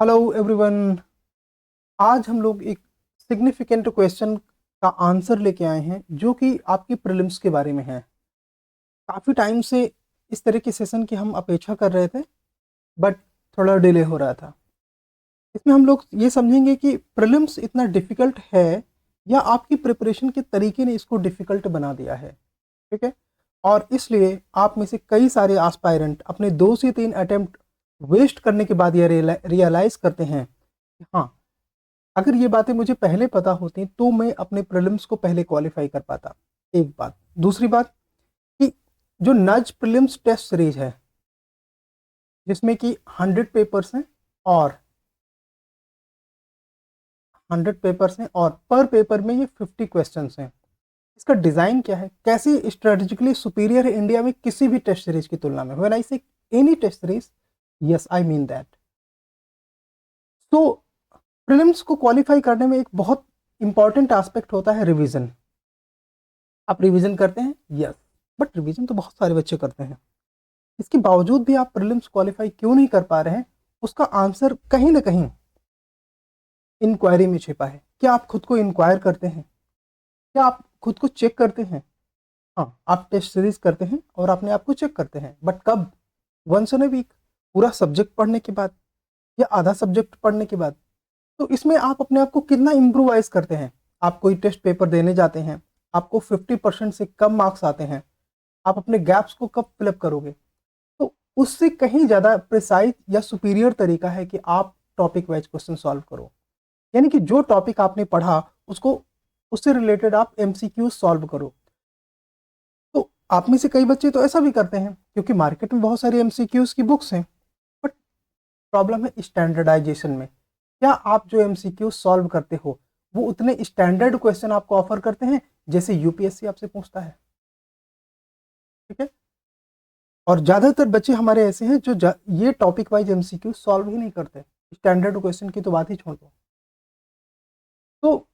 Hello everyone. आज हम लोग एक सिग्निफिकेंट क्वेश्चन का आंसर लेके आए हैं जो कि आपकी प्रीलिम्स के बारे में है। काफ़ी टाइम से इस तरह के सेशन की हम अपेक्षा कर रहे थे, बट थोड़ा डिले हो रहा था। इसमें हम लोग ये समझेंगे कि प्रीलिम्स इतना डिफ़िकल्ट है या आपकी प्रिपरेशन के तरीके ने इसको डिफ़िकल्ट बना दिया है। ठीक है, और इसलिए आप में से कई सारे आस्पायरेंट अपने 2 से 3 अटेम्प्ट वेस्ट करने के बाद ये रियलाइज़ करते हैं कि हाँ, अगर ये बातें मुझे पहले पता होती तो मैं अपने प्रीलिम्स को पहले क्वालिफाई कर पाता। एक बात। दूसरी बात कि जो नज प्रीलिम्स टेस्ट सीरीज है जिसमें कि 100 पेपर्स हैं और 100 पेपर्स हैं और पर पेपर में ये 50 क्वेश्चंस हैं। इसका डिज़ाइन क्या है, कैसे स्ट्रेटेजिकली सुपीरियर है इंडिया में किसी भी टेस्ट सीरीज की तुलना में। When I say any test series, yes I mean that. तो प्रीलिम्स को क्वालिफाई करने में एक बहुत इंपॉर्टेंट एस्पेक्ट होता है रिवीजन। आप रिवीजन करते हैं, यस, बट रिवीजन तो बहुत सारे बच्चे करते हैं। इसके बावजूद भी आप प्रीलिम्स क्वालिफाई क्यों नहीं कर पा रहे हैं, उसका आंसर कहीं ना कहीं इंक्वायरी में छिपा है। क्या आप खुद को इंक्वायर करते हैं? क्या आप खुद को चेक करते हैं? हाँ, आप टेस्ट सीरीज करते हैं और अपने आप को चेक करते हैं, बट कब? वंस इन अ वीक, पूरा सब्जेक्ट पढ़ने के बाद या आधा सब्जेक्ट पढ़ने के बाद। तो इसमें आप अपने आप को कितना इम्प्रोवाइज करते हैं? आप कोई टेस्ट पेपर देने जाते हैं, आपको 50% से कम मार्क्स आते हैं, आप अपने गैप्स को कब फिलअप करोगे? तो उससे कहीं ज़्यादा प्रिसाइज या सुपीरियर तरीका है कि आप टॉपिक वाइज क्वेश्चन सॉल्व करो। यानी कि जो टॉपिक आपने पढ़ा उसको, उससे रिलेटेड आप एमसीक्यू सॉल्व करो। तो आप में से कई बच्चे तो ऐसा भी करते हैं क्योंकि मार्केट में बहुत सारी एमसीक्यूज की बुक्स हैं, बट प्रॉब्लम है स्टैंडर्डाइजेशन में। क्या आप जो एमसीक्यू सॉल्व करते हो वो उतने स्टैंडर्ड क्वेश्चन आपको ऑफर करते हैं जैसे यूपीएससी आपसे पूछता है? ठीक है, और ज़्यादातर बच्चे हमारे ऐसे हैं जो ये टॉपिक वाइज एमसीक्यू सॉल्व ही नहीं करते। स्टैंडर्ड क्वेश्चन की तो बात ही छोड़ दो। तो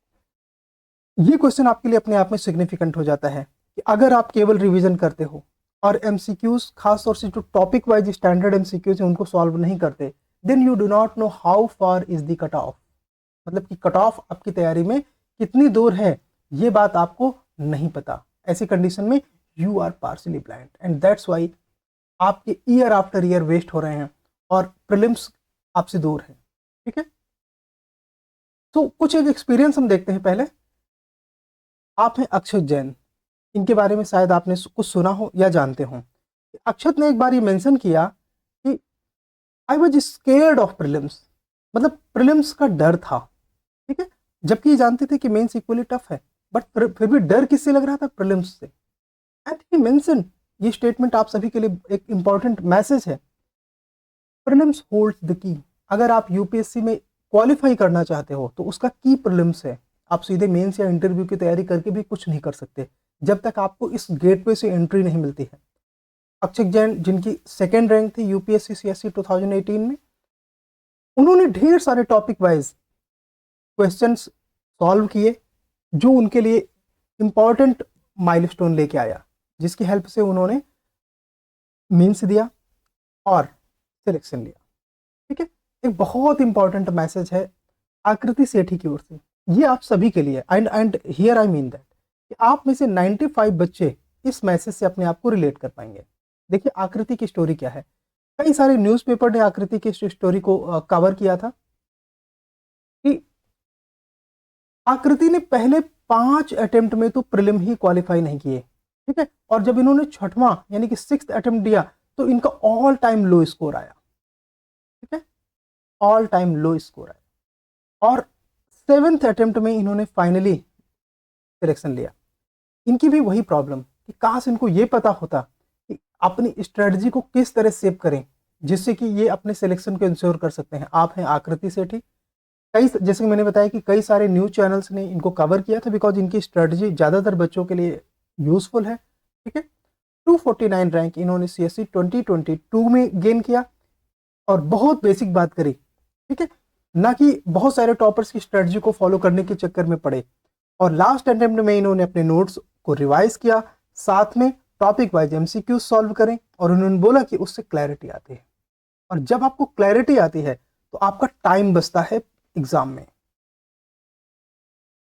ये क्वेश्चन आपके लिए अपने आप में सिग्निफिकेंट हो जाता है कि अगर आप केवल रिवीजन करते हो और एमसीक्यूज खासतौर से जो टॉपिक वाइज स्टैंडर्ड एमसीक्यूज हैं उनको सॉल्व नहीं करते, then you do not know how far is the cut off. मतलब कि कट ऑफ आपकी तैयारी में कितनी दूर है, ये बात आपको नहीं पता। ऐसी कंडीशन में you are partially blind and that's why आपके ईयर आफ्टर ईयर वेस्ट हो रहे हैं और प्रीलिम्स आपसे दूर है। ठीक है, तो कुछ एक एक्सपीरियंस हम देखते हैं पहले। आप हैं अक्षत जैन, इनके बारे में शायद आपने कुछ सुना हो या जानते हो। अक्षत ने एक बार ये मेंशन किया कि I was scared of prelims, मतलब प्रीलिम्स का डर था। ठीक है, जबकि ये जानते थे कि मेंस इक्वली टफ है, बट फिर भी डर किससे लग रहा था? प्रीलिम्स से। एंड ही मेंशन, ये स्टेटमेंट आप सभी के लिए एक इंपॉर्टेंट मैसेज है। Prelims holds the key. अगर आप यूपीएससी में क्वालिफाई करना चाहते हो तो उसका की प्रीलिम्स है। आप सीधे मेंस या इंटरव्यू की तैयारी करके भी कुछ नहीं कर सकते जब तक आपको इस गेटवे से एंट्री नहीं मिलती है। अक्षय जैन, जिनकी सेकेंड रैंक थी यूपीएससी सीएससी 2018 में, उन्होंने ढेर सारे टॉपिक वाइज क्वेश्चंस सॉल्व किए जो उनके लिए इंपॉर्टेंट माइलस्टोन लेके आया, जिसकी हेल्प से उन्होंने मीन्स दिया और सिलेक्शन लिया। ठीक है, एक बहुत इंपॉर्टेंट मैसेज है आकृति सेठी की ओर से, ये आप सभी के लिए। And here I mean that कि आप में से 95 बच्चे इस मैसेज से अपने आप को रिलेट कर पाएंगे। देखिए आकृति की स्टोरी क्या है। कई सारे न्यूज़पेपर ने आकृति की स्टोरी को कवर किया था कि आकृति ने पहले 5 अटेम्प्ट में तो प्रीलिम ही क्वालिफाई नहीं किए। ठीक है, और जब इन्होंने छठवां यानी कि 6th अटेम्प्ट दिया तो इनका ऑल टाइम लो स्कोर आया। ठीक है, ऑल टाइम लो स्कोर आया और 7th अटेम्प्ट में इन्होंने फाइनली सिलेक्शन लिया। इनकी भी वही प्रॉब्लम कि काश इनको ये पता होता कि अपनी स्ट्रेटजी को किस तरह सेव करें जिससे कि ये अपने सिलेक्शन को इंश्योर कर सकते हैं। आप हैं आकृति सेठी। कई, जैसे कि मैंने बताया कि कई सारे न्यूज़ चैनल्स ने इनको कवर किया था बिकॉज इनकी स्ट्रेटजी ज़्यादातर बच्चों के लिए यूजफुल है। ठीक है, 249 रैंक इन्होंने सीएससी 2022 में गेन किया और बहुत बेसिक बात करी। ठीक है, ना कि बहुत सारे टॉपर्स की स्ट्रेटजी को फॉलो करने के चक्कर में पड़े। और लास्ट अटेम्प्ट में इन्होंने अपने नोट्स को रिवाइज किया, साथ में टॉपिक वाइज एमसीक्यू सॉल्व करें और उन्होंने बोला कि उससे क्लैरिटी आती है। और जब आपको क्लैरिटी आती है तो आपका टाइम बचता है एग्जाम में,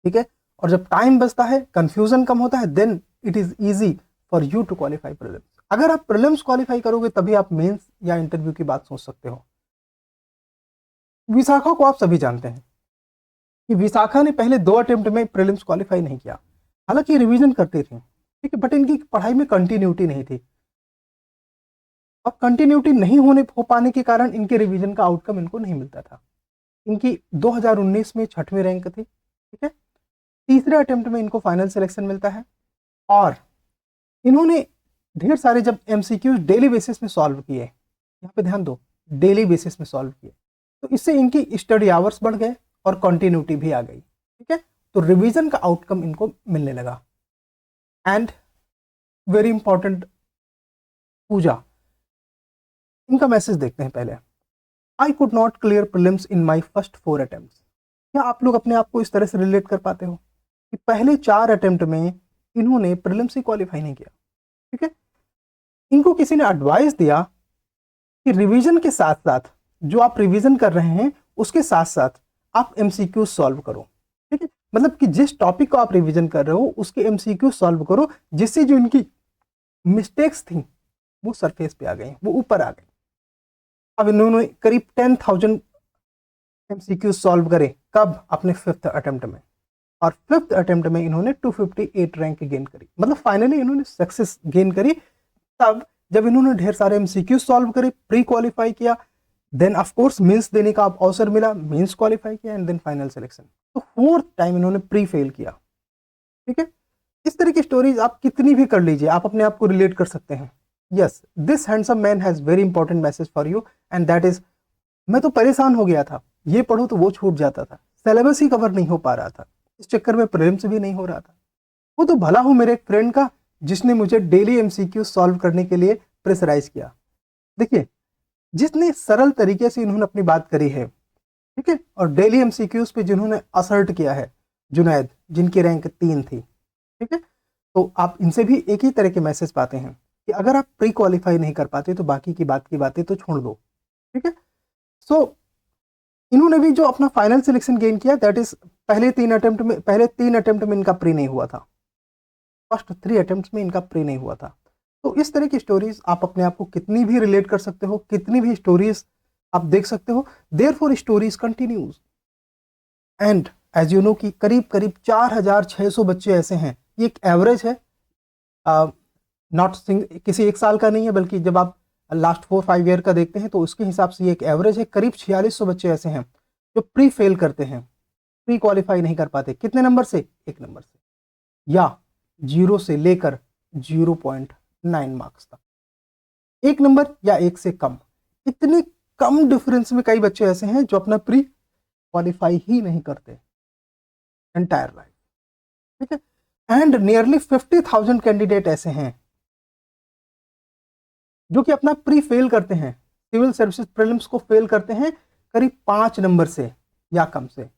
ठीक है। और जब टाइम बचता है, कंफ्यूजन कम होता है, then it is easy for you to qualify prelims. अगर आप प्रीलिम्स क्वालिफाई करोगे तभी आप मेंस या इंटरव्यू की बात सोच सकते हो। विशाखा को आप सभी जानते हैं कि विशाखा ने पहले 2 अटेम्प्ट में प्रीलिम्स क्वालिफाई नहीं किया, हालांकि रिवीजन करती थी, ठीक है, बट इनकी पढ़ाई में कंटिन्यूटी नहीं थी, और कंटिन्यूटी नहीं हो पाने के कारण इनके रिवीजन का आउटकम इनको नहीं मिलता था। इनकी 2019 में 6वीं रैंक थी, ठीक है। तीसरे अटेम्प्ट में इनको फाइनल सिलेक्शन मिलता है, और इन्होंने ढेर सारे जब एमसीक्यूज डेली बेसिस में सॉल्व किए, यहाँ पे ध्यान दो, डेली बेसिस में सॉल्व किए, तो इससे इनकी स्टडी आवर्स बढ़ गए और कंटिन्यूटी भी आ गई, ठीक है। तो रिवीजन का आउटकम इनको मिलने लगा। एंड वेरी इंपॉर्टेंट, पूजा, इनका मैसेज देखते हैं पहले। I could not clear prelims in my first 4 attempt. क्या आप लोग अपने आप को इस तरह से रिलेट कर पाते हो कि पहले 4 अटेम्प्ट में इन्होंने प्रीलिम्स ही क्वालिफाई नहीं किया, ठीक है। इनको किसी ने एडवाइस दिया कि रिवीजन के साथ साथ, जो आप रिवीजन कर रहे हैं उसके साथ साथ आप एमसीक्यू सॉल्व करो, ठीक है। मतलब कि जिस टॉपिक को आप रिवीजन कर रहे हो उसके एमसीक्यू सॉल्व करो, जिससे जो इनकी मिस्टेक्स थी वो सरफेस पे आ गई, वो ऊपर आ गई। अब इन्होंने करीब 10,000 एमसीक्यू सॉल्व करे, कब? अपने 5th अटेम्प्ट में, और 5th अटेम्प्ट में इन्होंने 258 रैंक गेन करी, मतलब फाइनली इन्होंने सक्सेस गेन करी। तब जब इन्होंने ढेर सारे एमसीक्यू सॉल्व करे, प्री क्वालिफाई किया, देन ऑफ कोर्स मेंस देने का अवसर मिला, मेंस क्वालिफाई किया, एंड देन फाइनल सिलेक्शन। तो 4th टाइम इन्होंने प्री फेल किया, ठीक है। इस तरह की स्टोरीज आप कितनी भी कर लीजिए, आप अपने आप को रिलेट कर सकते हैं। Yes, this handsome man has very important message for you, and that is, मैं तो परेशान हो गया था, ये पढ़ो तो वो छूट जाता था, सिलेबस ही कवर नहीं हो पा रहा था, इस चक्कर में प्रीलिम्स भी नहीं हो रहा था। वो तो भला हो मेरे एक फ्रेंड का जिसने मुझे डेली एमसीक्यू सॉल्व करने के लिए प्रेशराइज किया। देखिए, जितने सरल तरीके से इन्होंने अपनी बात करी है, ठीक है, और डेली एमसीक्यूज पे जिन्होंने असर्ट किया है, जुनैद, जिनकी रैंक 3 थी, ठीक है, तो आप इनसे भी एक ही तरह के मैसेज पाते हैं कि अगर आप प्री क्वालिफाई नहीं कर पाते तो बाकी की बातें तो छोड़ दो, ठीक है। सो इन्होंने भी जो अपना फाइनल सिलेक्शन गेन किया, दैट इज पहले 3 अटेम्प्ट में इनका प्री नहीं हुआ था, फर्स्ट 3 अटेम्प्ट में इनका प्री नहीं हुआ था। तो इस तरह की स्टोरीज आप अपने आप को कितनी भी रिलेट कर सकते हो, कितनी भी स्टोरीज आप देख सकते हो, therefore stories continues. And as you know कि करीब करीब 4,600 बच्चे ऐसे हैं, ये एक एवरेज है, नॉट किसी एक साल का नहीं है, बल्कि जब आप लास्ट 4-5 ईयर का देखते हैं तो उसके हिसाब से ये एक एवरेज है। करीब 4600 बच्चे ऐसे हैं जो प्री फेल करते हैं, प्री क्वालिफाई नहीं कर पाते। कितने नंबर से? 1 नंबर से, या 0 से लेकर 0.9 मार्क्स तक, 1 नंबर या 1 से कम। इतने कम डिफरेंस में कई बच्चे ऐसे हैं जो अपना प्री क्वालिफाई ही नहीं करते एंटायर लाइफ, ठीक है। एंड नियरली 50,000 कैंडिडेट ऐसे हैं जो कि अपना प्री फेल करते हैं, सिविल सर्विसेज प्रीलिम्स को फेल करते हैं करीब 5 नंबर से या कम से।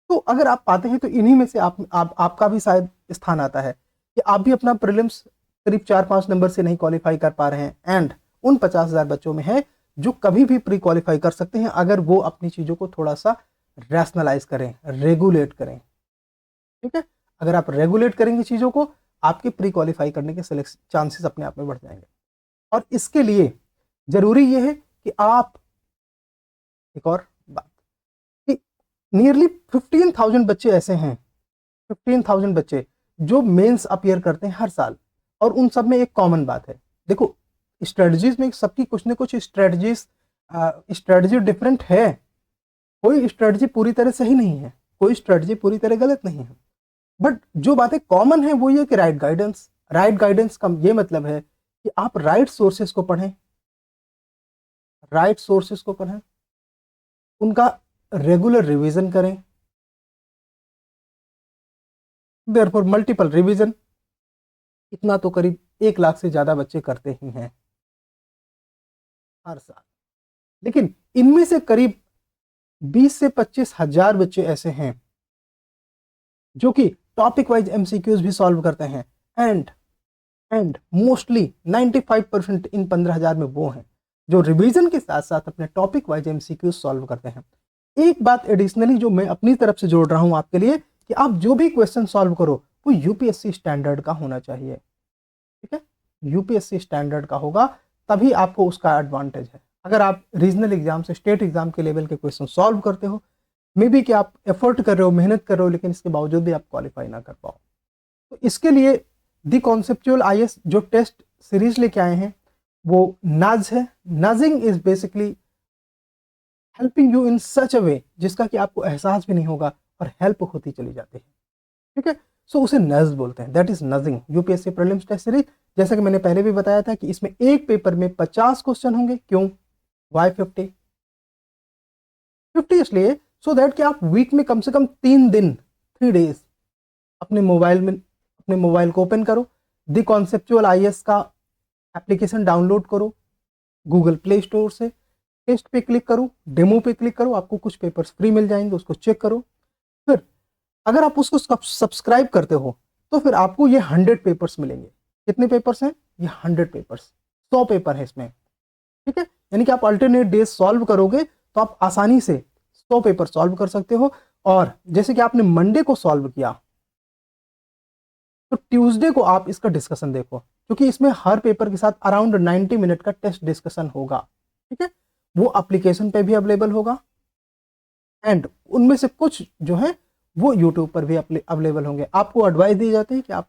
तो अगर आप पाते हैं तो इन्हीं में से आपका भी शायद स्थान आता है कि आप भी अपना प्रीलिम्स करीब 4-5 नंबर से नहीं क्वालिफाई कर पा रहे हैं, एंड उन 50,000 बच्चों में है जो कभी भी प्री क्वालिफाई कर सकते हैं अगर वो अपनी चीजों को थोड़ा सा रैशनलाइज करें, रेगुलेट करें, ठीक है। अगर आप रेगुलेट करेंगे चीजों को, आपके प्री क्वालिफाई करने के चांसेस अपने आप में बढ़ जाएंगे। और इसके लिए जरूरी यह है कि आप, एक और बात, कि नियरली 15,000 बच्चे ऐसे हैं, 15,000 बच्चे जो मेंस अपीयर करते हैं हर साल, और उन सब में एक कॉमन बात है। देखो, स्ट्रेटजीज में सबकी कुछ ना कुछ स्ट्रेटजी डिफरेंट है, कोई स्ट्रेटजी पूरी तरह सही नहीं है, कोई स्ट्रेटजी पूरी तरह गलत नहीं है, बट जो बातें कॉमन है वो ये कि राइट गाइडेंस का ये मतलब है कि आप राइट सोर्सेस को पढ़ें, उनका रेगुलर रिवीजन करें, देयरफॉर मल्टीपल रिवीजन। इतना तो करीब 1 लाख से ज्यादा बच्चे करते ही हैं हर साल, लेकिन इनमें से करीब 20 से 25 हजार बच्चे ऐसे हैं जो कि टॉपिक वाइज एमसीक्यूज भी सॉल्व करते हैं, एंड मोस्टली 95% इन 15,000 में वो हैं जो रिवीजन के साथ साथ अपने टॉपिक वाइज एमसीक्यू सॉल्व करते हैं। एक बात एडिशनली जो मैं अपनी तरफ से जोड़ रहा हूं आपके लिए कि आप जो भी क्वेश्चन सॉल्व करो वो यूपीएससी स्टैंडर्ड का होना चाहिए, ठीक है, यूपीएससी स्टैंडर्ड का होगा, तभी आपको उसका एडवांटेज है। अगर आप रीजनल एग्जाम से स्टेट एग्जाम के लेवल के क्वेश्चन सॉल्व करते हो, मे बी कि आप एफर्ट कर रहे हो, मेहनत कर रहे हो, लेकिन इसके बावजूद भी आप क्वालिफाई ना कर पाओ, तो इसके लिए दी कॉन्सेप्चुअल आईएएस जो टेस्ट सीरीज लेके आए हैं वो नज है। Nudging is basically helping you in such a way जिसका कि आपको एहसास भी नहीं होगा और हेल्प होती चली जाती है, ठीक है। सो उसे नज बोलते हैं, that is nudging. UPSC prelims test series, जैसा कि मैंने पहले भी बताया था कि इसमें एक पेपर में 50 क्वेश्चन होंगे। क्यों, वाई 50? 50 इसलिए सो दैट कि आप वीक में कम से कम 3 दिन 3 डेज अपने मोबाइल को ओपन करो, द कॉन्सेप्चुअल आईएएस का एप्लीकेशन डाउनलोड करो गूगल प्ले स्टोर से, टेस्ट पे क्लिक करो, डेमो पे क्लिक करो, आपको कुछ पेपर्स फ्री मिल जाएंगे, उसको चेक करो। फिर अगर आप उसको सब्सक्राइब करते हो तो फिर आपको ये 100 पेपर्स मिलेंगे। कितने पेपर्स हैं ये? 100 पेपर्स, 100 पेपर है इसमें, ठीक है। यानी कि आप अल्टरनेट डेज सॉल्व करोगे तो आप आसानी से 100 पेपर सॉल्व कर सकते हो। और जैसे कि आपने मंडे को सॉल्व किया तो ट्यूसडे को आप इसका डिस्कशन देखो, क्योंकि इसमें हर पेपर के साथ अराउंड 90 मिनट का टेस्ट डिस्कशन होगा, ठीक है। वो एप्लीकेशन पे भी अवेलेबल होगा एंड उनमें से कुछ जो है वो यूट्यूब पर भी अवेलेबल होंगे। आपको एडवाइस दी जाती है कि आप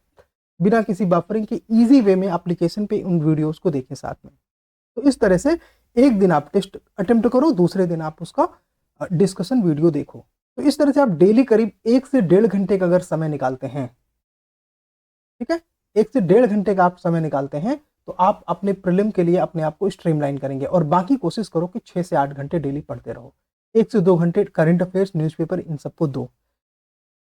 बिना किसी बफरिंग के इजी वे में एप्लीकेशन पे उन वीडियोस को देखें साथ में। तो इस तरह से एक दिन आप टेस्ट अटेम्प्ट करो, दूसरे दिन आप उसका डिस्कशन वीडियो देखो। तो इस तरह से आप डेली करीब 1 से 1.5 घंटे का अगर समय निकालते हैं, ठीक है, 1 से 1.5 घंटे का आप समय निकालते हैं तो आप अपने प्रीलिम के लिए अपने आप को स्ट्रीमलाइन करेंगे। और बाकी कोशिश करो कि 6 से 8 घंटे डेली पढ़ते रहो, 1 से 2 घंटे करंट अफेयर्स, न्यूज़पेपर, इन सबको दो।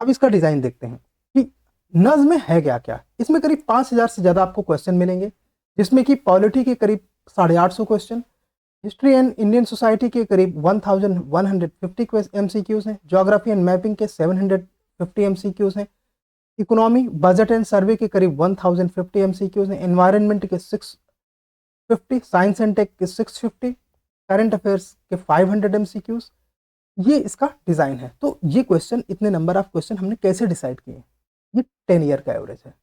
अब इसका डिजाइन देखते हैं कि नज़्म में है क्या क्या। इसमें करीब 5000 से ज्यादा आपको क्वेश्चन मिलेंगे, जिसमें कि पॉलिटी के करीब 850 question, history and Indian society के करीब 1150 एमसीक्यूज हैं, ज्योग्राफी एंड मैपिंग के 750 एमसीक्यूज हैं, इकोनॉमी, बजट एंड सर्वे के करीब 1050 एमसीक्यूज हैं, एनवायरनमेंट के 650, साइंस एंड टेक के 650, करंट अफेयर्स के 500 एमसीक्यूज। ये इसका डिजाइन है। तो ये क्वेश्चन, इतने नंबर ऑफ क्वेश्चन हमने कैसे डिसाइड किए? ये 10 ईयर का एवरेज है।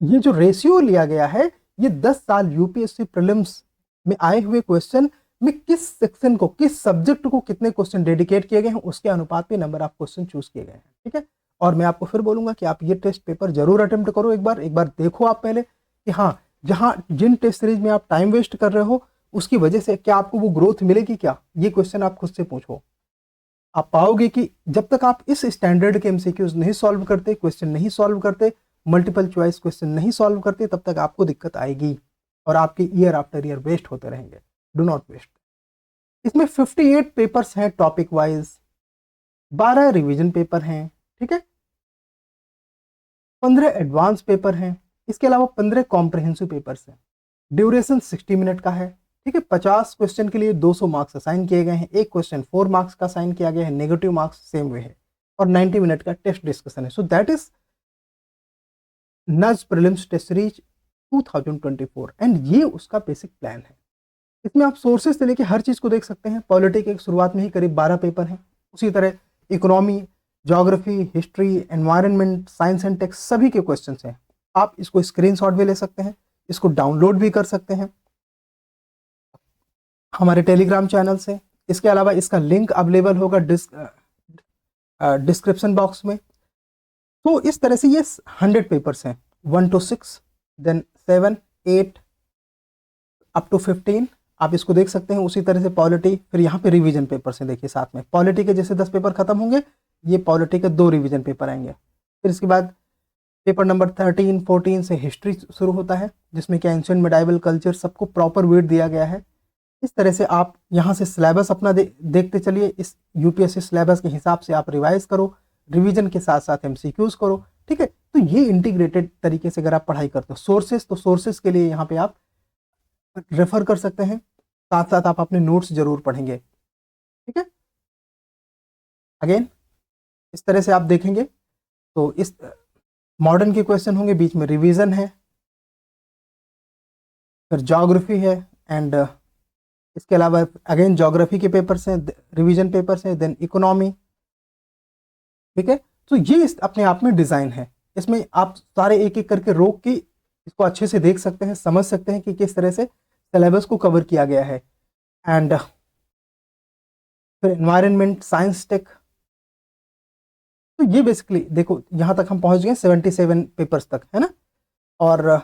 ये जो रेशियो लिया गया है ये 10 साल यूपीएससी प्रीलिम्स में आए हुए क्वेश्चन में किस सेक्शन को, किस सब्जेक्ट को कितने क्वेश्चन डेडिकेट किए गए हैं उसके अनुपात में नंबर ऑफ क्वेश्चन चूज किए गए हैं, ठीक है। और मैं आपको फिर बोलूंगा कि आप ये टेस्ट पेपर जरूर अटेम्प्ट करो, एक बार देखो आप पहले कि हाँ, जहां जिन टेस्ट सीरीज में आप टाइम वेस्ट कर रहे हो उसकी वजह से क्या आपको वो ग्रोथ मिलेगी क्या, ये क्वेश्चन आप खुद से पूछो। आप पाओगे कि जब तक आप इस स्टैंडर्ड के एमसीक्यूज नहीं सॉल्व करते, क्वेश्चन नहीं सॉल्व करते, मल्टीपल चॉइस क्वेश्चन नहीं सॉल्व करते, तब तक आपको दिक्कत आएगी और आपके ईयर आफ्टर ईयर वेस्ट होते रहेंगे। Do not waste. इसमें 58 पेपर्स हैं टॉपिक वाइज, 12 रिवीजन पेपर हैं, ठीक है, 15 एडवांस पेपर हैं, इसके अलावा 15 कॉम्प्रहेंसिव पेपर्स हैं। ड्यूरेशन 60 मिनट का है, ठीक है। 50 क्वेश्चन के लिए 200 मार्क्स असाइन किए गए हैं, एक क्वेश्चन 4 मार्क्स का असाइन किया गया है, नेगेटिव मार्क्स सेम वे है, और 90 मिनट का टेस्ट डिस्कशन है। सो दैट इज नज प्रीलिम्स टेस्ट सीरीज 2024 एंड ये उसका बेसिक प्लान है। इसमें आप सोर्सेज से लेके हर चीज को देख सकते हैं। पॉलिटी के शुरुआत में ही करीब 12 पेपर हैं, उसी तरह economy, geography, history, environment, science and tech सभी के क्वेश्चन हैं। आप इसको स्क्रीनशॉट भी ले सकते हैं, इसको डाउनलोड भी कर सकते हैं हमारे टेलीग्राम चैनल से। इसके अलावा इसका लिंक अवेलेबल होगा डिस्क्रिप्शन बॉक्स में। तो इस तरह से ये 100 पेपर्स हैं, 1 to 6, देन 7, 8 अप टू 15। आप इसको देख सकते हैं। उसी तरह से पॉलिटी, फिर यहाँ पे रिवीजन पेपर्स हैं, देखिए साथ में पॉलिटी के जैसे 10 पेपर खत्म होंगे, ये पॉलिटी के 2 रिवीजन पेपर आएंगे। फिर इसके बाद पेपर नंबर 13, 14 से हिस्ट्री शुरू होता है, जिसमें कि एंशिएंट मेडाइवल कल्चर सबको प्रॉपर वेट दिया गया है। इस तरह से आप यहाँ से सिलेबस अपना देखते चलिए। इस यूपीएससी सिलेबस के हिसाब से आप रिवाइज करो, रिवीजन के साथ साथ एमसीक्यूज करो, ठीक है। तो ये इंटीग्रेटेड तरीके से अगर आप पढ़ाई करते हो, सोर्सेस, तो सोर्सेस के लिए यहाँ पे आप रेफर कर सकते हैं, साथ साथ आप अपने नोट्स जरूर पढ़ेंगे, ठीक है। अगेन इस तरह से आप देखेंगे तो इस मॉडर्न के क्वेश्चन होंगे, बीच में रिवीजन है, फिर ज्योग्राफी है, एंड इसके अलावा अगेन ज्योग्राफी के पेपर्स हैं, रिवीजन पेपर्स हैं, देन इकोनॉमी। ठीक है, तो ये अपने आप में डिज़ाइन है। इसमें आप सारे एक एक करके रोक के इसको अच्छे से देख सकते हैं, समझ सकते हैं कि किस तरह से सिलेबस को कवर किया गया है। एंड फिर एनवायरनमेंट, साइंस, टेक। तो ये बेसिकली देखो यहाँ तक हम पहुँच गए 77 पेपर्स तक, है ना। और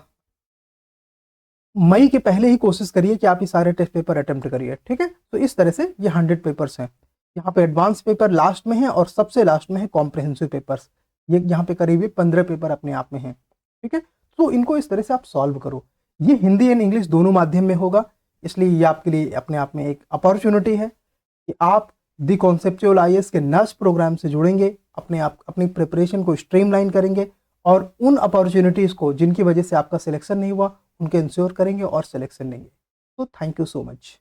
मई के पहले ही कोशिश करिए कि आप ये सारे टेस्ट पेपर अटेम्प्ट करिए। ठीक है, तो इस तरह से ये 100 पेपर्स हैं। यहाँ पे एडवांस पेपर लास्ट में है और सबसे लास्ट में है कॉम्प्रिहेंसिव पेपर्स। ये यहाँ पे करीब 15 पेपर अपने आप में हैं। ठीक है, तो इनको इस तरह से आप सॉल्व करो। ये हिंदी एंड इंग्लिश दोनों माध्यम में होगा, इसलिए ये आपके लिए अपने आप में एक अपॉर्चुनिटी है कि आप दी कॉन्सेप्चुअल आईएएस के नर्स प्रोग्राम से जुड़ेंगे, अपने आप अपनी प्रिपरेशन को स्ट्रीमलाइन करेंगे और उन अपॉर्चुनिटीज़ को जिनकी वजह से आपका सिलेक्शन नहीं हुआ उनके इंश्योर करेंगे और सिलेक्शन लेंगे। तो थैंक यू सो मच।